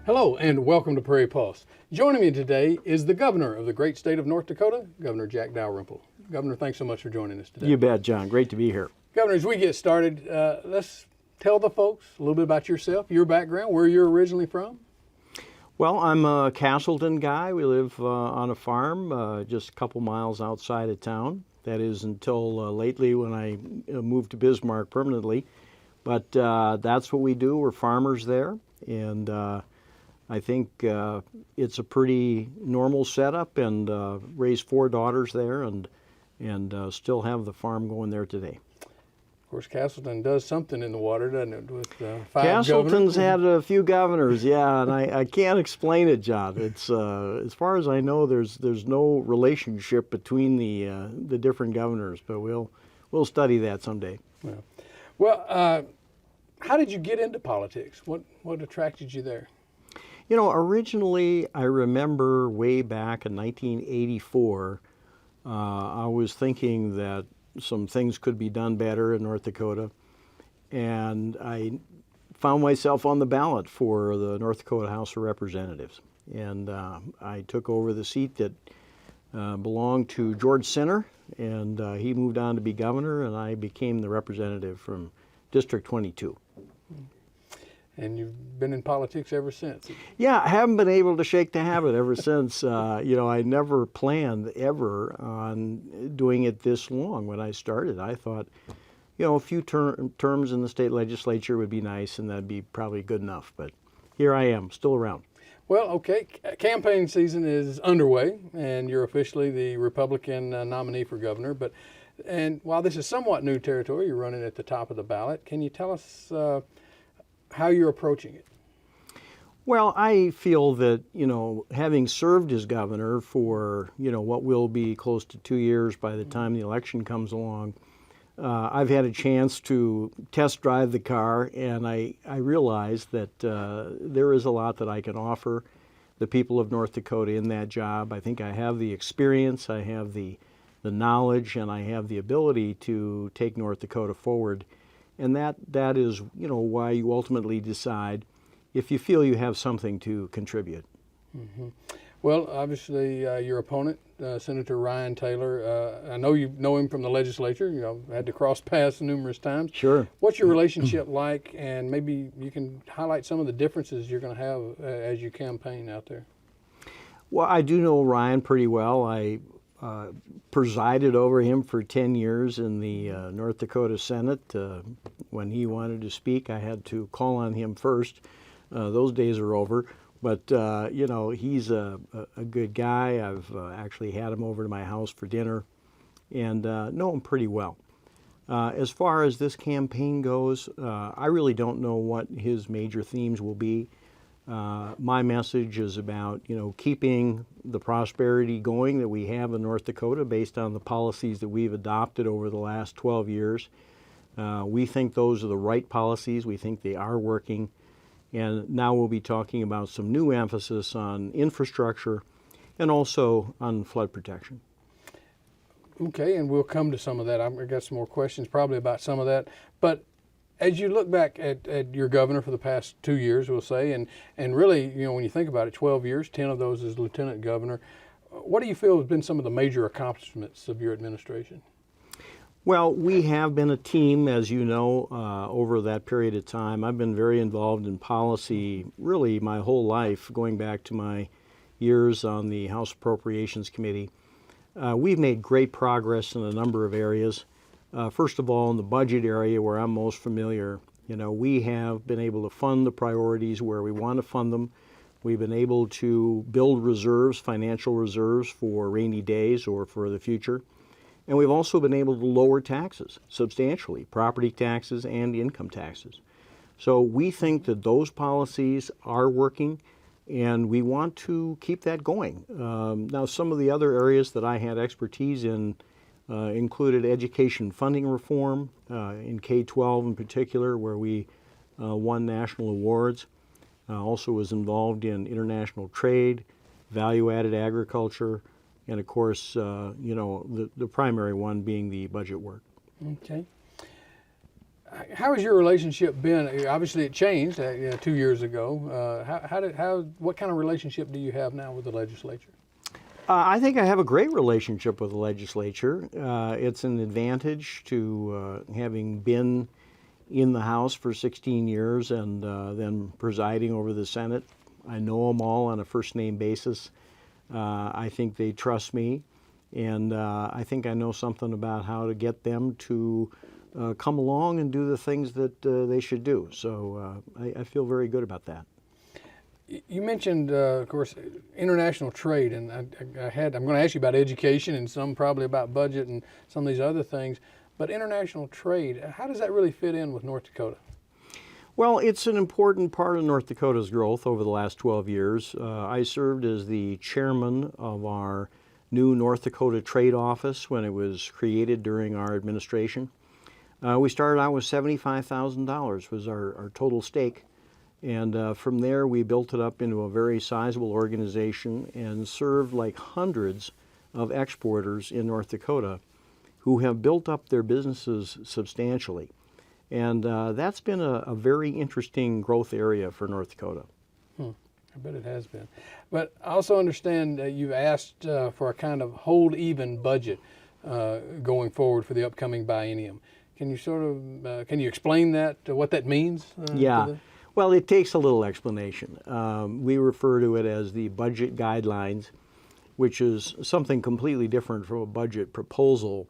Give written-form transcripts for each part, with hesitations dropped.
Hello and welcome to Prairie Pulse. Joining me today is the governor of the great state of North Dakota, Governor Jack Dalrymple. Governor, thanks so much for joining us today. You bet, John. Great to be here. Governor, as we get started, let's tell the folks a little bit about yourself, your background, where you're originally from. Well, I'm a Castleton guy. We live on a farm just a couple miles outside of town. That is until lately when I moved to Bismarck permanently. But that's what we do. We're farmers there. And I think it's a pretty normal setup, and raised 4 daughters there, and still have the farm going there today. Of course, Castleton does something in the water, doesn't it, with 5 Castleton's governors? had a few governors, yeah, and I can't explain it, John. It's as far as I know, there's no relationship between the different governors, but we'll study that someday. Yeah. Well, how did you get into politics? What attracted you there? You know, originally, I remember way back in 1984, I was thinking that some things could be done better in North Dakota, and I found myself on the ballot for the North Dakota House of Representatives. And I took over the seat that belonged to George Sinner, and he moved on to be governor, and I became the representative from District 22. And you've been in politics ever since. Yeah, I haven't been able to shake the habit ever since. You know, I never planned ever on doing it this long. When I started, I thought, you know, a few terms in the state legislature would be nice, and that'd be probably good enough. But here I am, still around. Well, okay, campaign season is underway, and you're officially the Republican nominee for governor. And while this is somewhat new territory, you're running at the top of the ballot. Can you tell us how you're approaching it? Well, I feel that, you know, having served as governor for, you know, what will be close to 2 years by the time the election comes along, I've had a chance to test drive the car, and I realize that there is a lot that I can offer the people of North Dakota in that job. I think I have the experience, I have the knowledge, and I have the ability to take North Dakota forward. And that is, you know, why you ultimately decide if you feel you have something to contribute. Mm-hmm. Well, obviously, your opponent, Senator Ryan Taylor, I know you know him from the legislature. You know, had to cross paths numerous times. Sure. What's your relationship like? And maybe you can highlight some of the differences you're going to have as you campaign out there. Well, I do know Ryan pretty well. I presided over him for 10 years in the North Dakota Senate. When he wanted to speak, I had to call on him first. Those days are over. But, you know, he's a good guy. I've actually had him over to my house for dinner and know him pretty well. As far as this campaign goes, I really don't know what his major themes will be. My message is about, you know, keeping the prosperity going that we have in North Dakota based on the policies that we've adopted over the last 12 years. We think those are the right policies. We think they are working. And now we'll be talking about some new emphasis on infrastructure and also on flood protection. Okay, and we'll come to some of that. I've got some more questions probably about some of that. But as you look back at your governor for the past 2 years, we'll say, and really, you know, when you think about it, 12 years, 10 of those as lieutenant governor, what do you feel has been some of the major accomplishments of your administration? Well, we have been a team, as you know, over that period of time. I've been very involved in policy really my whole life, going back to my years on the House Appropriations Committee. We've made great progress in a number of areas. First of all, in the budget area where I'm most familiar, you know, we have been able to fund the priorities where we want to fund them. We've been able to build reserves, financial reserves for rainy days or for the future. And we've also been able to lower taxes substantially, property taxes and income taxes. So we think that those policies are working, and we want to keep that going. Now, some of the other areas that I had expertise in included education funding reform, in K-12 in particular, where we won national awards. Also was involved in international trade, value-added agriculture, and of course, you know, the primary one being the budget work. Okay. How has your relationship been? Obviously, it changed 2 years ago. What kind of relationship do you have now with the legislature? I think I have a great relationship with the legislature. It's an advantage to having been in the House for 16 years and then presiding over the Senate. I know them all on a first name basis. I think they trust me, and I think I know something about how to get them to come along and do the things that they should do. So I feel very good about that. You mentioned, of course, international trade, and I'm going to ask you about education and some probably about budget and some of these other things. But international trade, how does that really fit in with North Dakota? Well, it's an important part of North Dakota's growth over the last 12 years. I served as the chairman of our new North Dakota Trade Office when it was created during our administration. We started out with $75,000 was our total stake. And from there, we built it up into a very sizable organization and served like hundreds of exporters in North Dakota who have built up their businesses substantially. And that's been a very interesting growth area for North Dakota. I bet it has been. But I also understand that you've asked for a kind of hold even budget going forward for the upcoming biennium. Can you can you explain that, what that means? Yeah. Well, it takes a little explanation. We refer to it as the budget guidelines, which is something completely different from a budget proposal.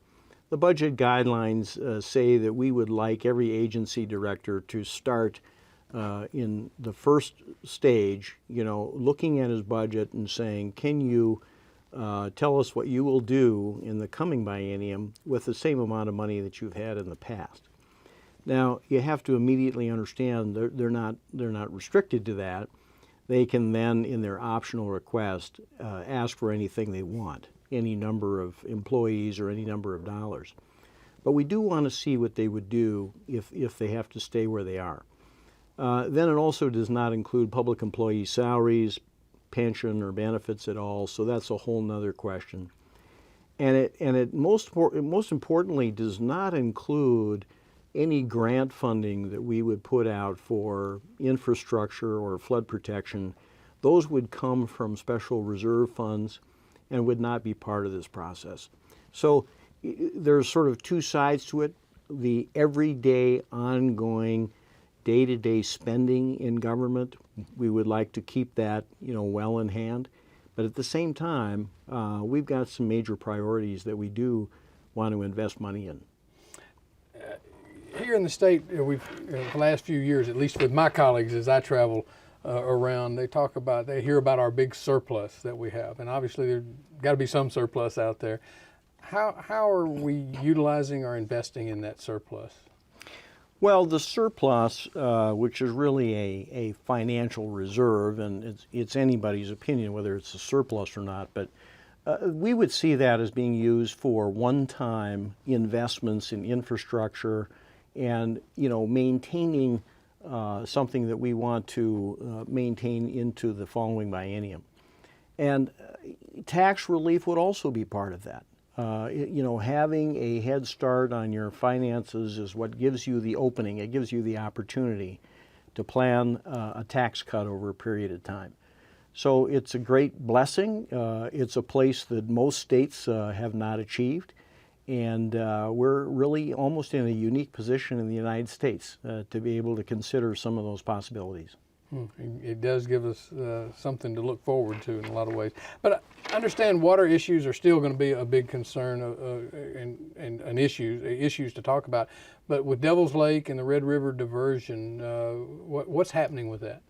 The budget guidelines say that we would like every agency director to start in the first stage, looking at his budget and saying, can you tell us what you will do in the coming biennium with the same amount of money that you've had in the past? Now, you have to immediately understand they're not restricted to that. They can then, in their optional request, ask for anything they want, any number of employees or any number of dollars. But we do want to see what they would do if they have to stay where they are. Then it also does not include public employee salaries, pension, or benefits at all, so that's a whole nother question. And it most importantly does not include any grant funding that we would put out for infrastructure or flood protection. Those would come from special reserve funds and would not be part of this process. So there's sort of two sides to it. The everyday, ongoing, day-to-day spending in government, we would like to keep that, well in hand. But at the same time, we've got some major priorities that we do want to invest money in. Here in the state, we've the last few years, at least with my colleagues as I travel around, they hear about our big surplus that we have, and obviously there's got to be some surplus out there. How are we utilizing or investing in that surplus? Well, the surplus, which is really a financial reserve, and it's anybody's opinion whether it's a surplus or not, but we would see that as being used for one-time investments in infrastructure and, maintaining something that we want to maintain into the following biennium. And tax relief would also be part of that. Having a head start on your finances is what gives you the opening. It gives you the opportunity to plan a tax cut over a period of time. So it's a great blessing. It's a place that most states have not achieved. And we're really almost in a unique position in the United States to be able to consider some of those possibilities. It does give us something to look forward to in a lot of ways. But I understand water issues are still going to be a big concern and issues to talk about. But with Devil's Lake and the Red River diversion, what's happening with that?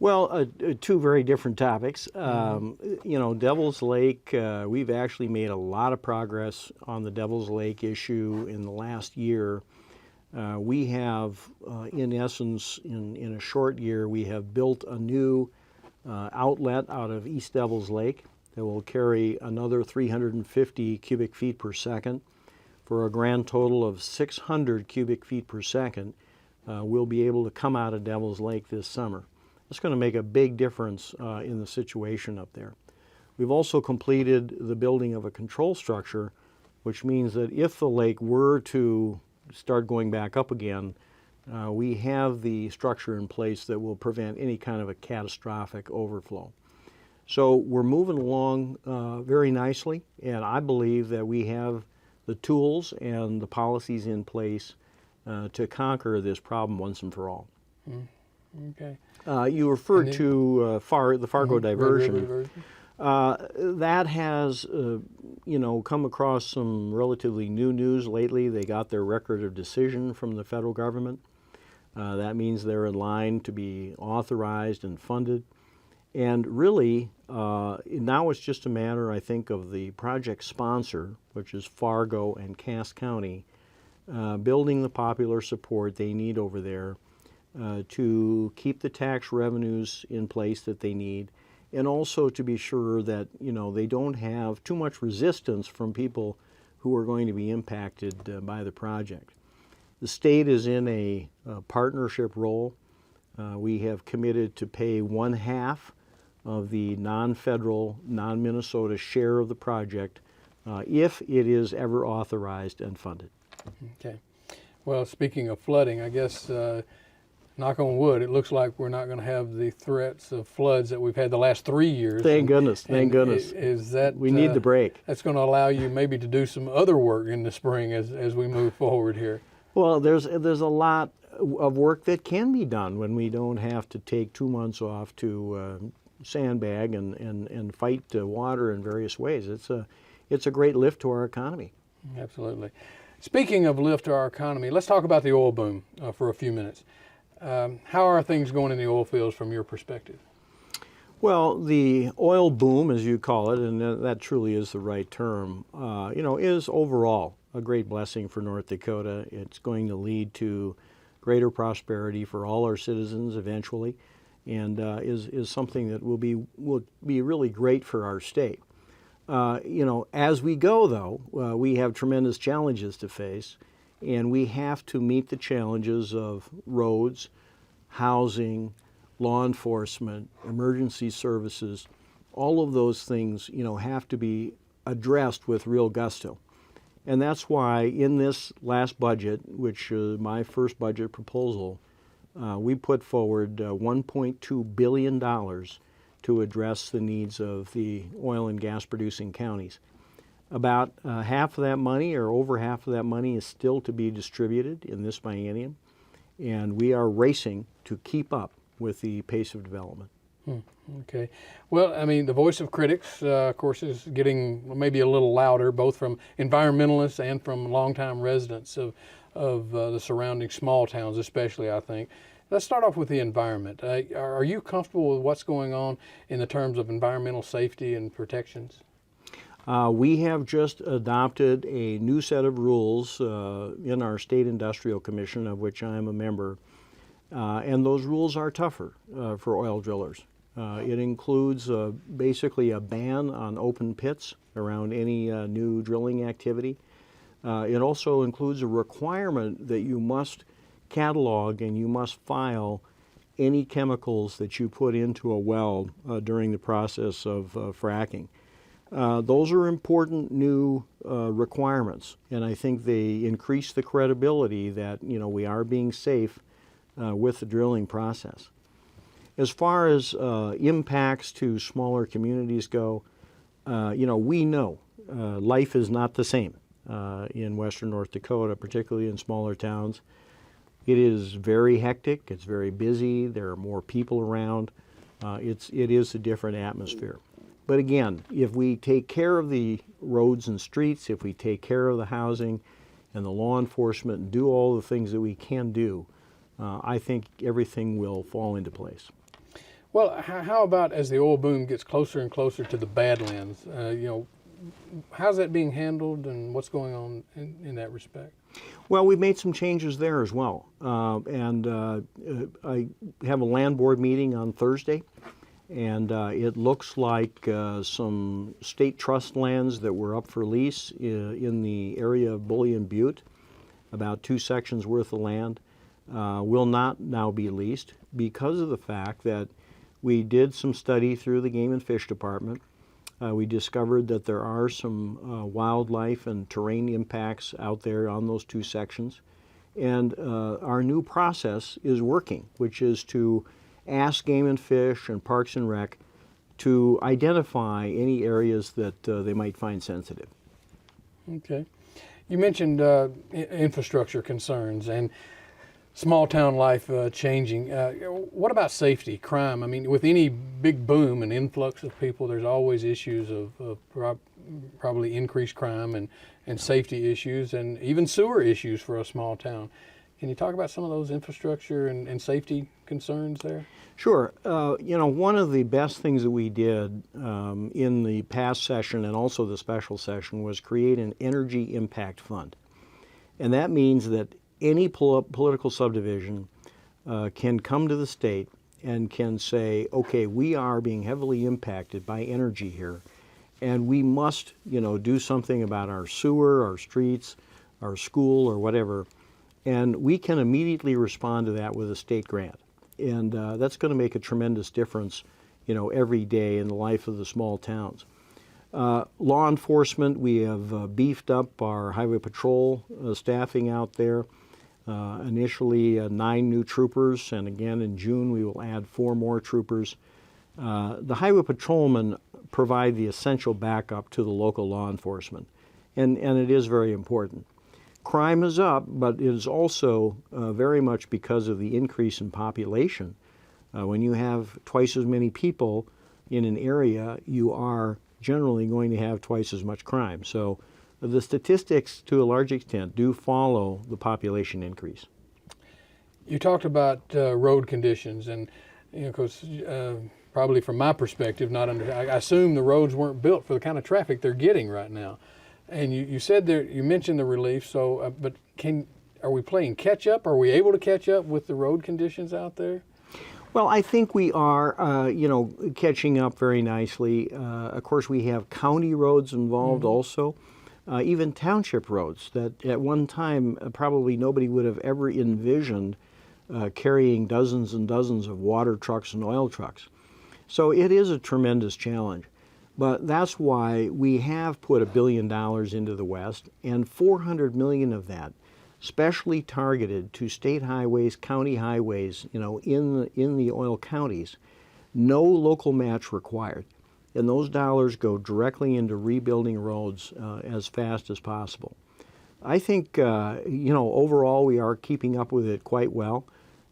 Well, two very different topics. Devil's Lake, we've actually made a lot of progress on the Devil's Lake issue in the last year. We have, in essence, in a short year, we have built a new outlet out of East Devil's Lake that will carry another 350 cubic feet per second for a grand total of 600 cubic feet per second. We'll be able to come out of Devil's Lake this summer. It's going to make a big difference in the situation up there. We've also completed the building of a control structure, which means that if the lake were to start going back up again, we have the structure in place that will prevent any kind of a catastrophic overflow. So we're moving along very nicely, and I believe that we have the tools and the policies in place to conquer this problem once and for all. Okay. You referred then- to the Fargo Red diversion. River diversion. That has, come across some relatively new news lately. They got their record of decision from the federal government. That means they're in line to be authorized and funded. And really, now it's just a matter, I think, of the project sponsor, which is Fargo and Cass County, building the popular support they need over there to keep the tax revenues in place that they need, and also to be sure that they don't have too much resistance from people who are going to be impacted by the project. The state is in a partnership role. We have committed to pay 1/2 of the non-federal, non-Minnesota share of the project if it is ever authorized and funded. Okay. Well, speaking of flooding, I guess, knock on wood, it looks like we're not going to have the threats of floods that we've had the last 3 years. Thank goodness. Thank And goodness. Is that We need the break. That's going to allow you maybe to do some other work in the spring as we move forward here. Well, there's a lot of work that can be done when we don't have to take 2 months off to sandbag and fight water in various ways. It's a great lift to our economy. Absolutely. Speaking of lift to our economy, let's talk about the oil boom for a few minutes. How are things going in the oil fields from your perspective? Well, the oil boom, as you call it, and that truly is the right term, is overall a great blessing for North Dakota. It's going to lead to greater prosperity for all our citizens eventually, and is something that will be really great for our state. As we go, though, we have tremendous challenges to face, and we have to meet the challenges of roads, housing, law enforcement, emergency services. All of those things, have to be addressed with real gusto. And that's why in this last budget, which is my first budget proposal, we put forward $1.2 billion to address the needs of the oil and gas producing counties. About half of that money, or over half of that money, is still to be distributed in this biennium, and we are racing to keep up with the pace of development. Okay. Well, I mean, the voice of critics, of course, is getting maybe a little louder, both from environmentalists and from longtime residents of the surrounding small towns, especially, I think. Let's start off with the environment. Are you comfortable with what's going on in the terms of environmental safety and protections? We have just adopted a new set of rules in our State Industrial Commission, of which I am a member, and those rules are tougher for oil drillers. It includes basically a ban on open pits around any new drilling activity. It also includes a requirement that you must catalog and you must file any chemicals that you put into a well during the process of fracking. Those are important new requirements, and I think they increase the credibility that we are being safe with the drilling process. As far as impacts to smaller communities go, we know life is not the same in western North Dakota, particularly in smaller towns. It is very hectic. It's very busy. There are more people around. It is a different atmosphere. But again, if we take care of the roads and streets, if we take care of the housing and the law enforcement and do all the things that we can do, I think everything will fall into place. Well, how about as the oil boom gets closer and closer to the Badlands? How's that being handled, and what's going on in that respect? Well, we've made some changes there as well. And I have a land board meeting on Thursday, and it looks like some state trust lands that were up for lease in the area of Bullion Butte, about 2 sections worth of land, will not now be leased because of the fact that we did some study through the Game and Fish Department. We discovered that there are some wildlife and terrain impacts out there on those 2 sections. And our new process is working, which is to ask Game and Fish and Parks and Rec to identify any areas that they might find sensitive. Okay. You mentioned infrastructure concerns and small town life changing. What about safety, crime? I mean, with any big boom and influx of people, there's always issues of probably increased crime and safety issues and even sewer issues for a small town. Can you talk about some of those infrastructure and safety concerns there? Sure. One of the best things that we did in the past session and also the special session was create an energy impact fund. And that means that any political subdivision can come to the state and can say, okay, we are being heavily impacted by energy here, and we must, do something about our sewer, our streets, our school, or whatever. And we can immediately respond to that with a state grant. And that's going to make a tremendous difference, every day in the life of the small towns. Law enforcement, we have beefed up our highway patrol staffing out there. Initially 9 new troopers, and again in June we will add 4 more troopers. The highway patrolmen provide the essential backup to the local law enforcement, and it is very important. Crime is up, but it is also very much because of the increase in population. When you have twice as many people in an area, you are generally going to have twice as much crime. So the statistics, to a large extent, do follow the population increase. You talked about road conditions, and because probably from my perspective, I assume the roads weren't built for the kind of traffic they're getting right now. And you said there, you mentioned the relief. So, but are we playing catch up? Are we able to catch up with the road conditions out there? Well, I think we are, catching up very nicely. Of course, we have county roads involved also, even township roads that at one time probably nobody would have ever envisioned carrying dozens and dozens of water trucks and oil trucks. So it is a tremendous challenge. But that's why we have put $1 billion into the West, and $400 million of that specially targeted to state highways, county highways, in the oil counties. No local match required. And those dollars go directly into rebuilding roads as fast as possible. I think, overall we are keeping up with it quite well.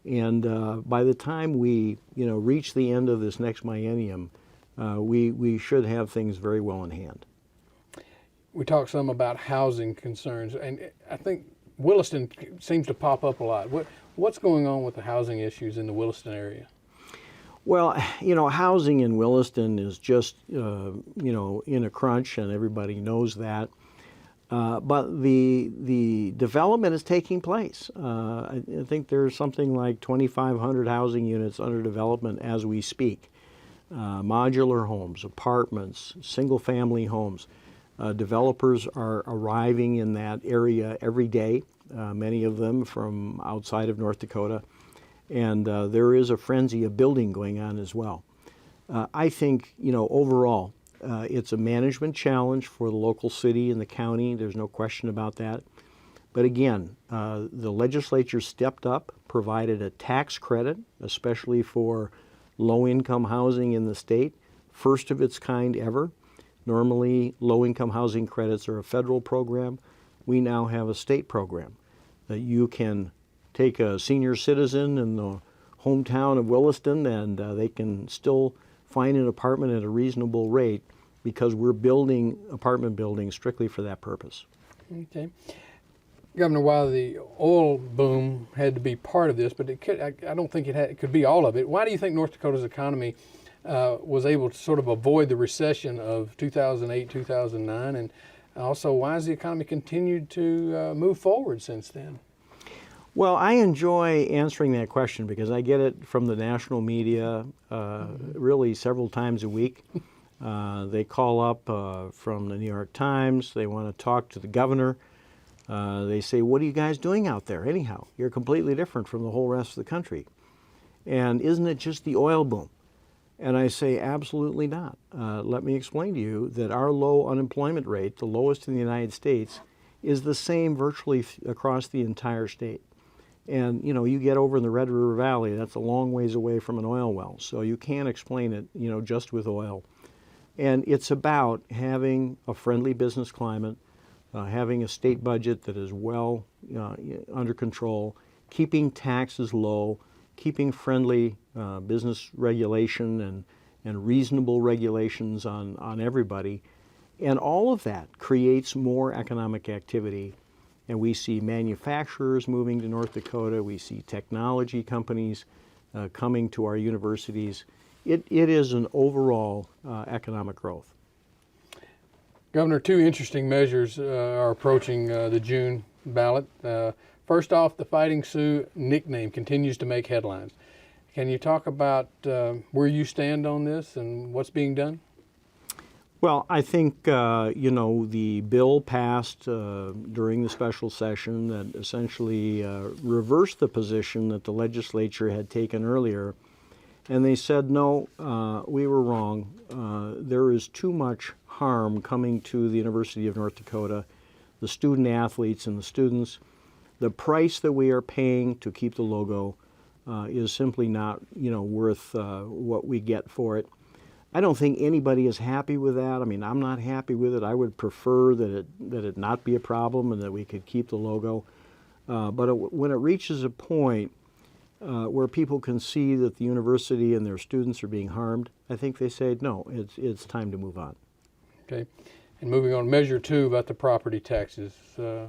And by the time we, reach the end of this next millennium, we should have things very well in hand. We talked some about housing concerns, and I think Williston seems to pop up a lot. What's going on with the housing issues in the Williston area? Well, housing in Williston is just, in a crunch, and everybody knows that. But the development is taking place. I think there's something like 2,500 housing units under development as we speak. Modular homes, apartments, single-family homes. Developers are arriving in that area every day, many of them from outside of North Dakota. And there is a frenzy of building going on as well. I think, overall, it's a management challenge for the local city and the county. There's no question about that. But again, the legislature stepped up, provided a tax credit, especially for low-income housing in the state, first of its kind ever. Normally, low-income housing credits are a federal program. We now have a state program that you can take a senior citizen in the hometown of Williston and they can still find an apartment at a reasonable rate because we're building apartment buildings strictly for that purpose. Okay. Governor, while the oil boom had to be part of this, but I don't think it could be all of it. Why do you think North Dakota's economy was able to sort of avoid the recession of 2008, 2009? And also, why has the economy continued to move forward since then? Well, I enjoy answering that question because I get it from the national media really several times a week. They call up from the New York Times. They want to talk to the governor. They say, what are you guys doing out there anyhow? You're completely different from the whole rest of the country. And isn't it just the oil boom? And I say, absolutely not. Let me explain to you that our low unemployment rate, the lowest in the United States, is the same virtually across the entire state. And you get over in the Red River Valley, that's a long ways away from an oil well, so you can't explain it, just with oil. And it's about having a friendly business climate, having a state budget that is well under control, keeping taxes low, keeping friendly business regulation and reasonable regulations on everybody. And all of that creates more economic activity. And we see manufacturers moving to North Dakota. We see technology companies coming to our universities. It is an overall economic growth. Governor, two interesting measures are approaching the June ballot. First off, the Fighting Sioux nickname continues to make headlines. Can you talk about where you stand on this and what's being done? Well, I think, the bill passed during the special session that essentially reversed the position that the legislature had taken earlier. And they said, no, we were wrong. There is too much harm coming to the University of North Dakota, the student athletes and the students. The price that we are paying to keep the logo is simply not, worth what we get for it. I don't think anybody is happy with that. I mean, I'm not happy with it. I would prefer that it not be a problem and that we could keep the logo. But when it reaches a point where people can see that the university and their students are being harmed, I think they say, no, it's time to move on. Okay. And moving on, measure two about the property taxes.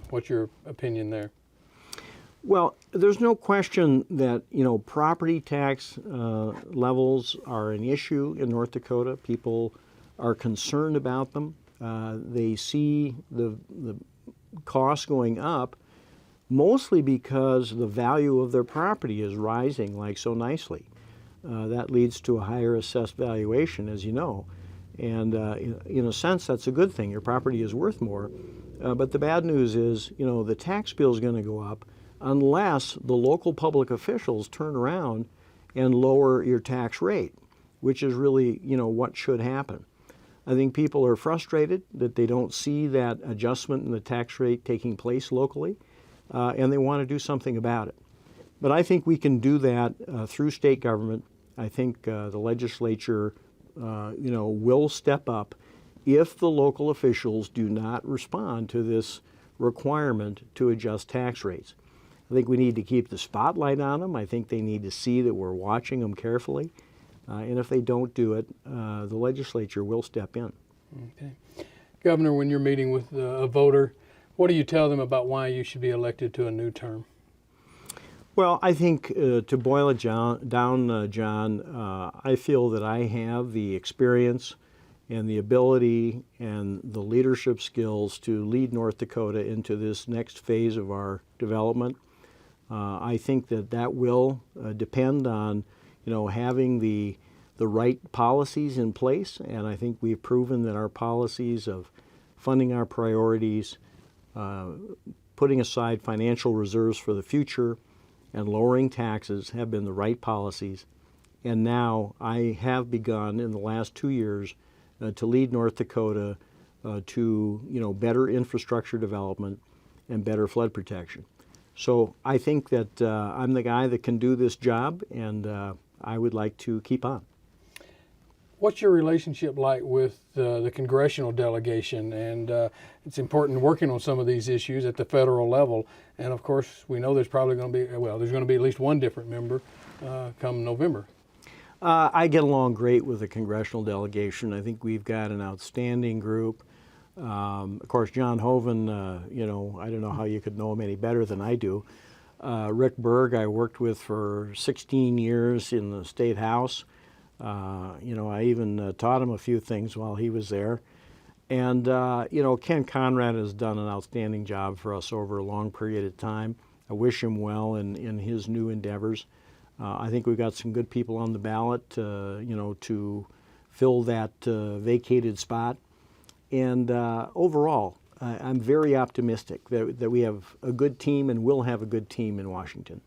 What's your opinion there? Well, there's no question that, property tax levels are an issue in North Dakota. People are concerned about them. They see the costs going up, mostly because the value of their property is rising like so nicely. That leads to a higher assessed valuation, as you know. And in a sense, that's a good thing. Your property is worth more. But the bad news is, the tax bill is going to go up unless the local public officials turn around and lower your tax rate, which is really, what should happen. I think people are frustrated that they don't see that adjustment in the tax rate taking place locally, and they want to do something about it. But I think we can do that through state government. I think the legislature, will step up if the local officials do not respond to this requirement to adjust tax rates. I think we need to keep the spotlight on them. I think they need to see that we're watching them carefully. And if they don't do it, the legislature will step in. Okay. Governor, when you're meeting with a voter, what do you tell them about why you should be elected to a new term? Well, I think to boil it down, John, I feel that I have the experience and the ability and the leadership skills to lead North Dakota into this next phase of our development. I think that will depend on, having the right policies in place, and I think we've proven that our policies of funding our priorities, putting aside financial reserves for the future, and lowering taxes have been the right policies. And now I have begun in the last 2 years to lead North Dakota to better infrastructure development and better flood protection. So I think that I'm the guy that can do this job, and I would like to keep on. What's your relationship like with the congressional delegation? And it's important working on some of these issues at the federal level. And of course, we know there's probably going to be, there's going to be at least one different member come November. I get along great with the congressional delegation. I think we've got an outstanding group. Of course, John Hoeven, I don't know how you could know him any better than I do. Rick Berg, I worked with for 16 years in the State House. I even taught him a few things while he was there. And, Ken Conrad has done an outstanding job for us over a long period of time. I wish him well in his new endeavors. I think we've got some good people on the ballot, to fill that vacated spot. And overall, I'm very optimistic that we have a good team and will have a good team in Washington.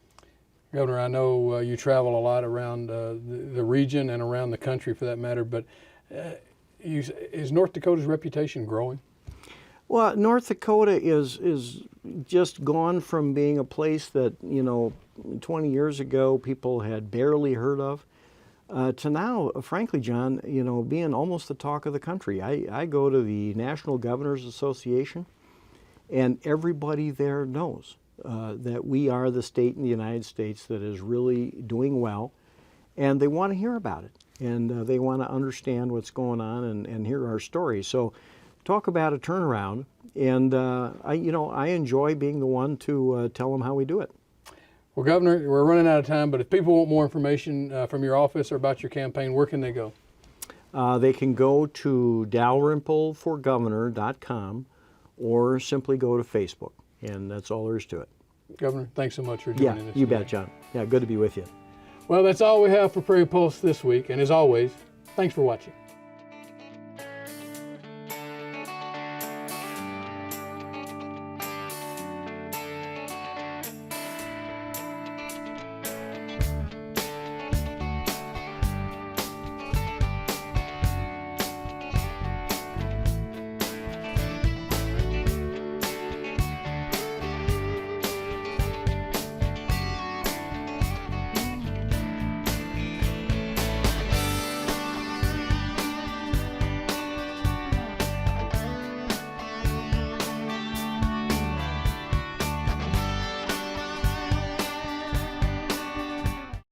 Governor, I know you travel a lot around the region and around the country for that matter, but is North Dakota's reputation growing? Well, North Dakota is just gone from being a place that, 20 years ago people had barely heard of, to now, frankly, John, being almost the talk of the country. I go to the National Governors Association, and everybody there knows that we are the state in the United States that is really doing well, and they want to hear about it, and they want to understand what's going on and hear our story. So, talk about a turnaround, and I enjoy being the one to tell them how we do it. Well, Governor, we're running out of time, but if people want more information from your office or about your campaign, where can they go? They can go to dalrympleforgovernor.com or simply go to Facebook, and that's all there is to it. Governor, thanks so much for joining us. You bet, John. Yeah, good to be with you. Well, that's all we have for Prairie Pulse this week, and as always, thanks for watching.